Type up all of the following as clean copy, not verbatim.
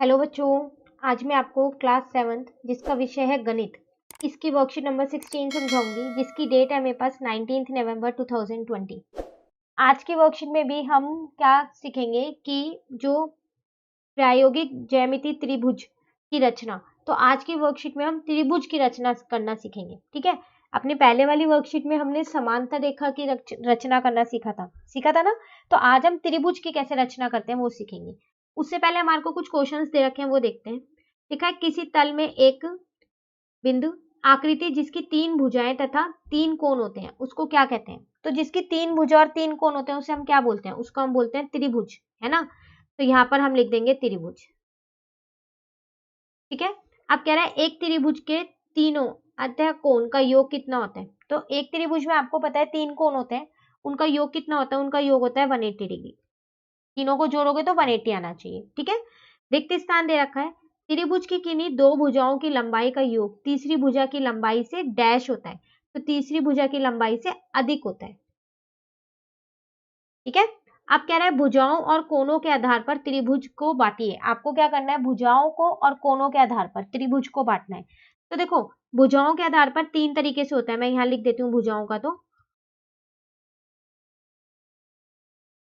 Hello बच्चों, आज मैं आपको क्लास 7th जिसका विषय है गणित, इसकी वर्कशीट नंबर 16 समझाऊंगी, जिसकी डेट है मेरे पास 19 नवंबर 2020। आज की वर्कशीट में भी हम क्या सीखेंगे कि जो प्रायोगिक ज्यामिति त्रिभुज की रचना। तो आज की वर्कशीट में हम त्रिभुज की रचना करना सीखेंगे। ठीक है, अपने पहले वाली वर्कशीट में हमने समांतर रेखा की रचना करना सीखा था ना। तो आज हम त्रिभुज की कैसे रचना करते हैं वो सीखेंगे। उससे पहले हमारे को कुछ क्वेश्चंस दे रखे हैं, वो देखते हैं। लिखा है किसी तल में एक बिंदु आकृति जिसकी 3 भुजाएं तथा 3 कोण होते हैं, उसको क्या कहते हैं। तो जिसकी 3 भुजा और 3 कोण होते हैं उसे हम क्या बोलते हैं, उसको हम बोलते हैं त्रिभुज, है ना। तो यहाँ पर हम लिख देंगे त्रिभुज। ठीक है, अब कह रहा है एक त्रिभुज के तीनों अतः कोण का योग कितना होता है। तो एक त्रिभुज में आपको पता है 3 कोण होते हैं, उनका योग कितना होता है, उनका योग होता है 180 डिग्री। तीनों को जोड़ोगे तो 180 आना चाहिए। ठीक है, रिक्त स्थान दे रखा है। त्रिभुज की किन्हीं दो भुजाओं की लंबाई का योग तीसरी भुजा की लंबाई से डैश होता है, तो तीसरी भुजा की लंबाई से अधिक होता है। ठीक है, अब कह रहा है भुजाओं और कोणों के आधार पर त्रिभुज को बांटिए। आपको क्या करना है, भुजाओं को और कोणों के आधार पर त्रिभुज को बांटना है। तो देखो, भुजाओं के आधार पर 3 तरीके से होता है। मैं यहाँ लिख देती हूँ भुजाओं का। तो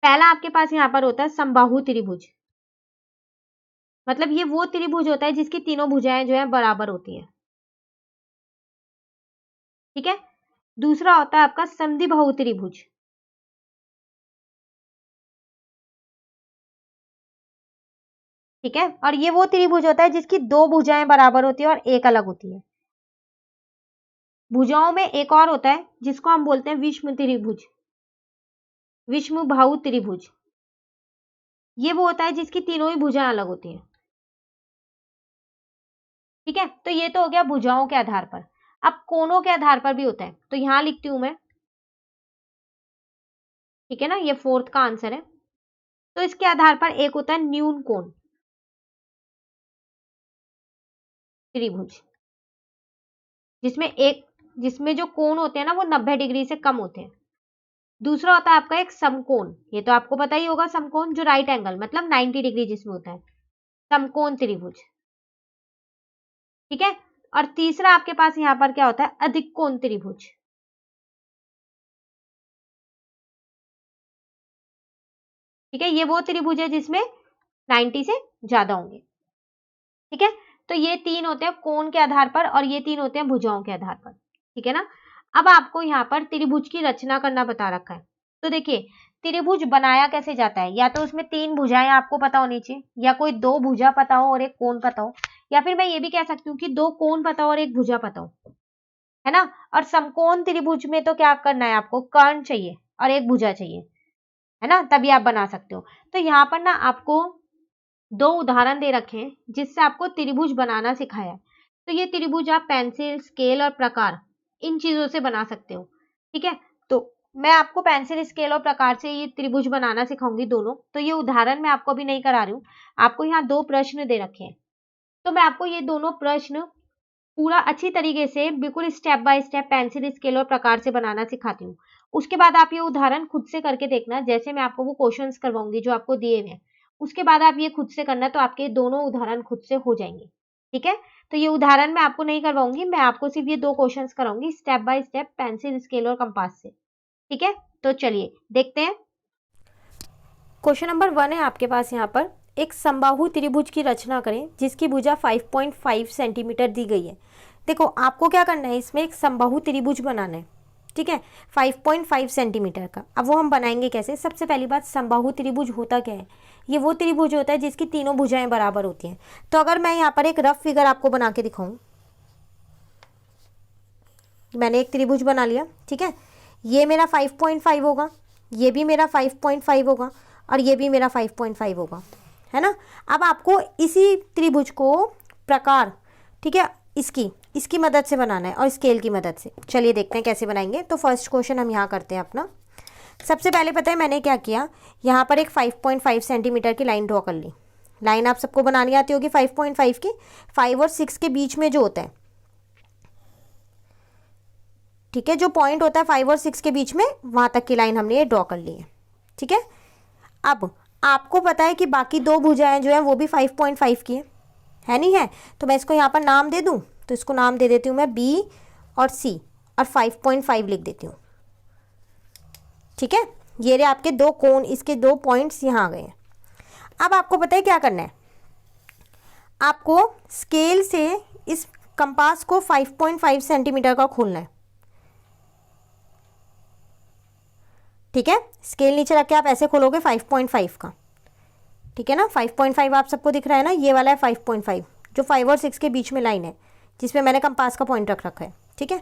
पहला आपके पास यहाँ पर होता है समबाहु त्रिभुज, मतलब ये वो त्रिभुज होता है जिसकी तीनों भुजाएं जो है बराबर होती है। ठीक है, दूसरा होता है आपका समद्विबाहु त्रिभुज। ठीक है, और ये वो त्रिभुज होता है जिसकी 2 भुजाएं बराबर होती है और एक अलग होती है। भुजाओं में एक और होता है जिसको हम बोलते हैं विषम त्रिभुज, विषमबाहु त्रिभुज। ये वो होता है जिसकी तीनों ही भुजाएं अलग होती हैं। ठीक है, तो ये तो हो गया भुजाओं के आधार पर। अब कोणों के आधार पर भी होता है, तो यहां लिखती हूं मैं। ठीक है ना, ये 4th का आंसर है। तो इसके आधार पर एक होता है न्यून कोण त्रिभुज, जिसमें जो कोण होते हैं ना वो 90 डिग्री से कम होते हैं। दूसरा होता है आपका एक समकोण, ये तो आपको पता ही होगा, समकोण जो राइट एंगल मतलब 90 डिग्री जिसमें होता है, समकोण त्रिभुज। ठीक है, और तीसरा आपके पास यहाँ पर क्या होता है, अधिक कोण त्रिभुज। ठीक है, ये वो त्रिभुज है जिसमें 90 से ज्यादा होंगे। ठीक है, तो ये 3 होते हैं कोण के आधार पर और ये 3 होते हैं भुजाओं के आधार पर। ठीक है ना, अब आपको यहाँ पर त्रिभुज की रचना करना बता रखा है। तो देखिए, त्रिभुज बनाया कैसे जाता है, या तो उसमें 3 भुजाएं आपको पता होनी चाहिए, या कोई 2 भुजा पता हो और एक कोण पता हो, या फिर मैं ये भी कह सकती हूँ कि 2 कोण पता हो और एक भुजा पता हो, है ना। और समकोण त्रिभुज में तो क्या करना है, आपको कर्ण चाहिए और एक भुजा चाहिए, है ना, तभी आप बना सकते हो। तो यहाँ पर ना आपको 2 उदाहरण दे रखे हैं जिससे आपको त्रिभुज बनाना सिखाया है। तो ये त्रिभुज आप पेंसिल, स्केल और प्रकार इन चीजों से बना सकते हो। ठीक है, तो मैं आपको पेंसिल, स्केल और प्रकार से ये त्रिभुज बनाना सिखाऊंगी दोनों। तो ये उदाहरण मैं आपको अभी नहीं करा रही हूँ, आपको यहाँ 2 प्रश्न दे रखे हैं। तो मैं आपको ये दोनों प्रश्न पूरा अच्छी तरीके से बिल्कुल step by step pencil, scale और प्रकार से बनाना सिखाती हूँ। उसके बाद आप ये उदाहरण खुद से करके देखना, जैसे मैं आपको वो क्वेश्चंस करवाऊंगी जो आपको दिए हुए हैं, उसके बाद आप ये खुद से करना, तो आपके दोनों उदाहरण खुद से हो जाएंगे। ठीक है, तो ये उदाहरण मैं आपको नहीं करवाऊंगी, मैं आपको सिर्फ ये 2 क्वेश्चंस कराऊंगी step by step pencil, scale और कंपास से। ठीक है, तो चलिए देखते हैं। क्वेश्चन नंबर 1 है आपके पास यहाँ पर, एक समबाहु त्रिभुज की रचना करें जिसकी भुजा 5.5 सेंटीमीटर दी गई है। देखो, आपको क्या करना है, इसमें एक समबाहु त्रिभुज बनाना है। ठीक है, 5.5 सेंटीमीटर का। अब वो हम बनाएंगे कैसे, सबसे पहली बात, समबाहु त्रिभुज होता क्या है, ये वो त्रिभुज होता है जिसकी तीनों भुजाएं बराबर होती हैं। तो अगर मैं यहाँ पर एक रफ फिगर आपको बना के दिखाऊं, मैंने एक त्रिभुज बना लिया। ठीक है, ये मेरा 5.5 होगा, ये भी मेरा 5.5 होगा और ये भी मेरा 5.5 होगा, है ना। अब आपको इसी त्रिभुज को प्रकार, ठीक है, इसकी मदद से बनाना है और स्केल की मदद से। चलिए देखते हैं कैसे बनाएंगे। तो फर्स्ट क्वेश्चन हम यहाँ करते हैं अपना। सबसे पहले पता है मैंने क्या किया, यहाँ पर एक 5.5 सेंटीमीटर की लाइन ड्रॉ कर ली। लाइन आप सबको बनानी आती होगी 5.5 की, 5 और 6 के बीच में जो होता है, ठीक है, जो पॉइंट होता है 5 और 6 के बीच में, वहां तक की लाइन हमने ये ड्रॉ कर ली है। ठीक है, अब आपको पता है कि बाकी दो भुजाएं जो है वो भी 5.5 की है नहीं है, तो मैं इसको यहाँ पर नाम दे दूँ, तो इसको नाम दे देती हूँ मैं बी और सी और 5.5 लिख देती हूँ। ठीक है, ये रहे आपके दो कोण, इसके दो पॉइंट्स यहाँ आ गए हैं। अब आपको पता है क्या करना है, आपको स्केल से इस कंपास को 5.5 सेंटीमीटर का खोलना है। ठीक है, स्केल नीचे रख के आप ऐसे खोलोगे 5.5 का। ठीक है ना, 5.5 आप सबको दिख रहा है ना, ये वाला है 5.5 जो 5 और 6 के बीच में लाइन है जिसमें मैंने कंपास का पॉइंट रख रखा है। ठीक है,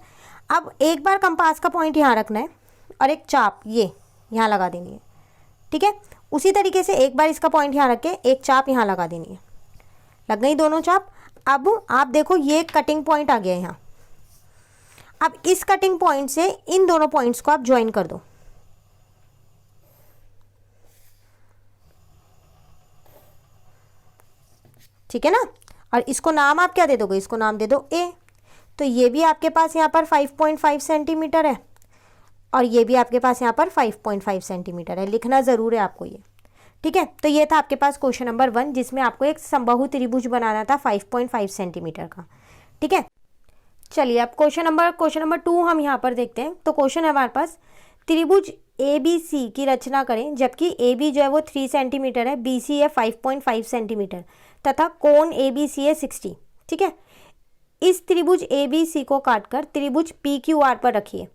अब एक बार कंपास का पॉइंट यहाँ रखना है और एक चाप ये यहाँ लगा देनी है। ठीक है, उसी तरीके से एक बार इसका पॉइंट यहाँ रख के एक चाप यहाँ लगा देनी है। लग गई दोनों चाप। अब आप देखो ये कटिंग पॉइंट आ गया यहाँ। अब इस कटिंग पॉइंट से इन दोनों पॉइंट्स को आप ज्वाइन कर दो। ठीक है ना, और इसको नाम आप क्या दे दोगे, इसको नाम दे दो ए। तो ये भी आपके पास यहाँ पर 5.5 सेंटीमीटर है और ये भी आपके पास यहाँ पर 5.5 सेंटीमीटर है। लिखना ज़रूर है आपको ये। ठीक है, तो ये था आपके पास क्वेश्चन नंबर 1 जिसमें आपको एक समबाहु त्रिभुज बनाना था 5.5 सेंटीमीटर का। ठीक है, चलिए अब क्वेश्चन नंबर 2 हम यहाँ पर देखते हैं। तो क्वेश्चन है हमारे पास, त्रिभुज ए बी सी की रचना करें जबकि ए बी जो है वो 3 सेंटीमीटर है, बी सी है 5.5 सेंटीमीटर तथा कोण ए बी सी है 60। ठीक है, इस त्रिभुज ए बी सी को काटकर त्रिभुज पी क्यू आर पर रखिए।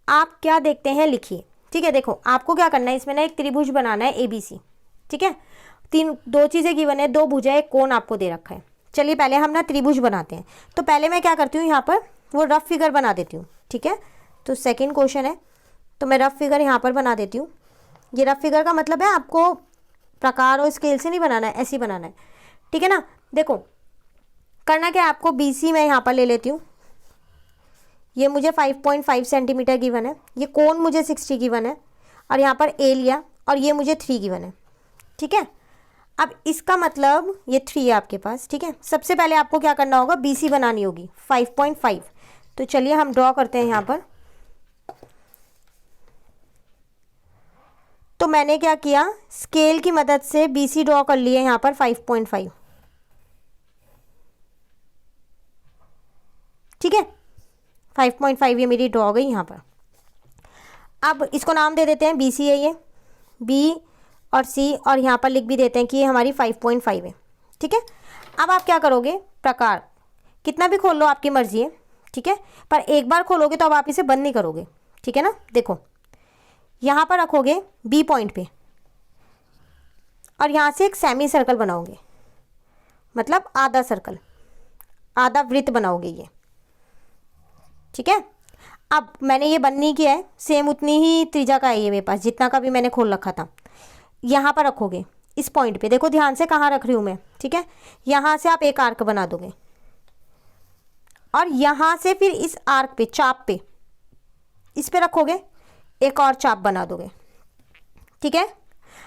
आप क्या देखते हैं लिखिए। ठीक है, देखो आपको क्या करना है, इसमें ना एक त्रिभुज बनाना है ए बी सी। ठीक है, दो चीज़ें गिवन है, दो भुजा एक कोण आपको दे रखा है। चलिए पहले हम ना त्रिभुज बनाते हैं। तो पहले मैं क्या करती हूँ, यहाँ पर वो रफ फिगर बना देती हूँ। ठीक है, तो सेकेंड क्वेश्चन है तो मैं रफ फिगर यहाँ पर बना देती हूँ। ये रफ फिगर का मतलब है आपको प्रकार और स्केल से नहीं बनाना है, ऐसे ही बनाना है। ठीक है ना, देखो करना क्या है आपको, बी सी मैं यहाँ पर ले लेती हूँ। ये मुझे 5.5 सेंटीमीटर गिवन है, ये कोण मुझे 60 गिवन है और यहाँ पर ए लिया और ये मुझे 3 गिवन है। ठीक है, अब इसका मतलब ये 3 है आपके पास। ठीक है, सबसे पहले आपको क्या करना होगा, बी सी बनानी होगी 5.5। तो चलिए हम ड्रॉ करते हैं यहाँ पर। तो मैंने क्या किया, स्केल की मदद से बी सी ड्रॉ कर लिए यहाँ पर 5.5। ठीक है, 5.5 ये मेरी ड्रॉ गई यहाँ पर। अब इसको नाम दे देते हैं बी सी है, ये बी और सी, और यहाँ पर लिख भी देते हैं कि ये हमारी 5.5 है। ठीक है, अब आप क्या करोगे, प्रकार कितना भी खोल लो आपकी मर्जी है। ठीक है, पर एक बार खोलोगे तो अब आप इसे बंद नहीं करोगे। ठीक है ना, देखो यहाँ पर रखोगे बी पॉइंट पे और यहाँ से एक सेमी सर्कल बनाओगे, मतलब आधा सर्कल, आधा वृत्त बनाओगे ये। ठीक है, अब मैंने ये बंद नहीं किया है, सेम उतनी ही त्रिज्या का है ये मेरे पास, जितना का भी मैंने खोल रखा था। यहाँ पर रखोगे इस पॉइंट पे, देखो ध्यान से कहाँ रख रही हूँ मैं। ठीक है, यहाँ से आप एक आर्क बना दोगे और यहाँ से फिर इस आर्क पे, चाप पे, इस पे रखोगे, एक और चाप बना दोगे। ठीक है,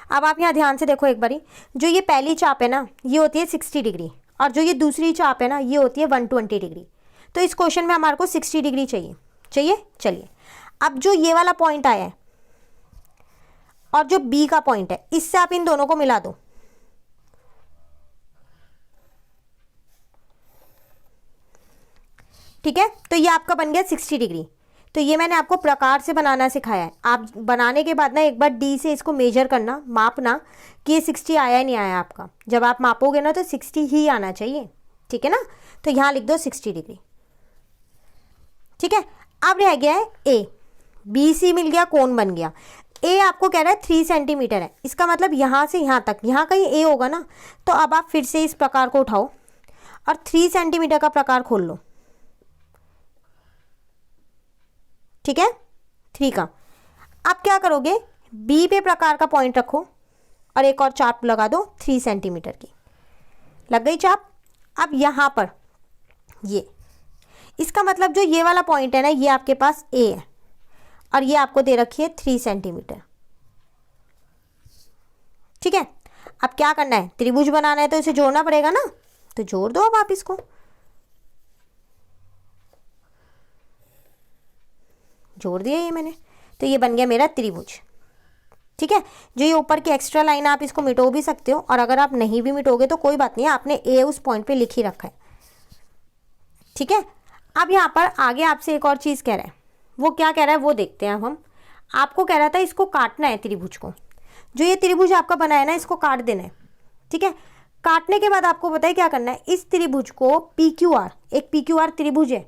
अब आप यहाँ ध्यान से देखो एक बारी, जो ये पहली चाप है ना ये होती है 60 डिग्री और जो ये दूसरी चाप है ना ये होती है 120 डिग्री। तो इस क्वेश्चन में हमारे को 60 डिग्री चाहिए। चलिए अब जो ये वाला पॉइंट आया है और जो बी का पॉइंट है, इससे आप इन दोनों को मिला दो। ठीक है, तो ये आपका बन गया 60 डिग्री। तो ये मैंने आपको प्रकार से बनाना सिखाया है। आप बनाने के बाद ना एक बार डी से इसको मेजर करना, मापना कि ये 60 आया नहीं आया आपका। जब आप मापोगे ना तो 60 ही आना चाहिए। ठीक है ना, तो यहाँ लिख दो 60 डिग्री। ठीक है, अब रह गया है ए, बी सी मिल गया, कोण बन गया। ए आपको कह रहा है 3 सेंटीमीटर है, इसका मतलब यहाँ से यहाँ तक, यहाँ कहीं ए होगा ना। तो अब आप फिर से इस प्रकार को उठाओ और 3 सेंटीमीटर का प्रकार खोल लो। ठीक है, 3 का। अब क्या करोगे, बी पे प्रकार का पॉइंट रखो और एक और चाप लगा दो 3 सेंटीमीटर की। लग गई चाप। अब यहाँ पर ये, इसका मतलब जो ये वाला पॉइंट है ना ये आपके पास ए है और ये आपको दे रखी है 3 सेंटीमीटर। ठीक है, अब क्या करना है, त्रिभुज बनाना है तो इसे जोड़ना पड़ेगा ना, तो जोड़ दो अब आप इसको। जोड़ दिया ये मैंने, तो ये बन गया मेरा त्रिभुज। ठीक है। जो ये ऊपर की एक्स्ट्रा लाइन आप इसको मिटो भी सकते हो, और अगर आप नहीं भी मिटोगे तो कोई बात नहीं है, आपने ए उस पॉइंट पे लिख ही रखा है। ठीक है। अब यहाँ पर आगे आपसे एक और चीज़ कह रहा है, वो क्या कह रहा है वो देखते हैं अब हम। आपको कह रहा था इसको काटना है त्रिभुज को, जो ये त्रिभुज आपका बना है ना, इसको काट देना है। ठीक है। काटने के बाद आपको पता है क्या करना है, इस त्रिभुज को PQR, एक PQR त्रिभुज है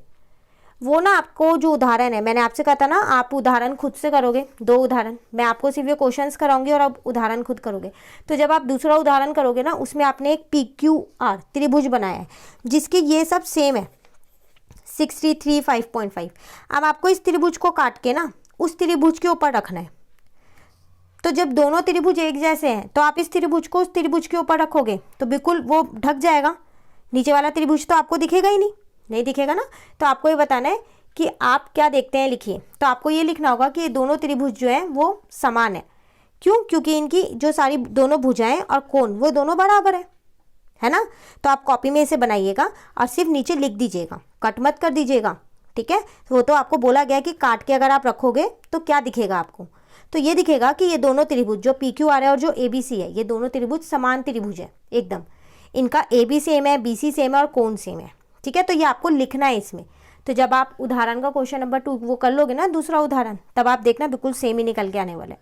वो ना, आपको जो उदाहरण है मैंने आपसे कहा था ना, आप उदाहरण खुद से करोगे, 2 उदाहरण, मैं आपको सिर्फ ये क्वेश्चंस कराऊंगी और आप उदाहरण खुद करोगे। तो जब आप दूसरा उदाहरण करोगे ना, उसमें आपने एक PQR त्रिभुज बनाया है जिसकी ये सब सेम है 63 5.5। अब आपको इस त्रिभुज को काट के ना उस त्रिभुज के ऊपर रखना है। तो जब दोनों त्रिभुज एक जैसे हैं तो आप इस त्रिभुज को उस त्रिभुज के ऊपर रखोगे तो बिल्कुल वो ढक जाएगा, नीचे वाला त्रिभुज तो आपको दिखेगा ही नहीं दिखेगा ना। तो आपको ये बताना है कि आप क्या देखते हैं, लिखिए। तो आपको ये लिखना होगा कि ये दोनों त्रिभुज जो हैं वो समान है। क्यों? क्योंकि इनकी जो सारी दोनों भुजाएं और कोण वो दोनों बराबर है ना। तो आप कॉपी में इसे बनाइएगा और सिर्फ नीचे लिख दीजिएगा, कट मत कर दीजिएगा। ठीक है। वो तो आपको बोला गया कि काट के अगर आप रखोगे तो क्या दिखेगा आपको, तो ये दिखेगा कि ये दोनों त्रिभुज जो PQR है और जो ABC है, ये दोनों त्रिभुज समान त्रिभुज है एकदम। इनका AB सेम है, BC सेम है और कोण सेम है। ठीक है। तो ये आपको लिखना है इसमें। तो जब आप उदाहरण का क्वेश्चन नंबर 2 वो कर लोगे ना, दूसरा उदाहरण, तब आप देखना बिल्कुल सेम ही निकल के आने वाला है।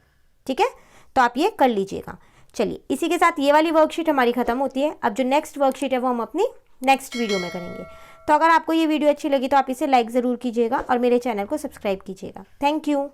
ठीक है। तो आप ये कर लीजिएगा। चलिए, इसी के साथ ये वाली वर्कशीट हमारी खत्म होती है। अब जो नेक्स्ट वर्कशीट है वो हम अपनी नेक्स्ट वीडियो में करेंगे। तो अगर आपको ये वीडियो अच्छी लगी तो आप इसे लाइक ज़रूर कीजिएगा और मेरे चैनल को सब्सक्राइब कीजिएगा। Thank you.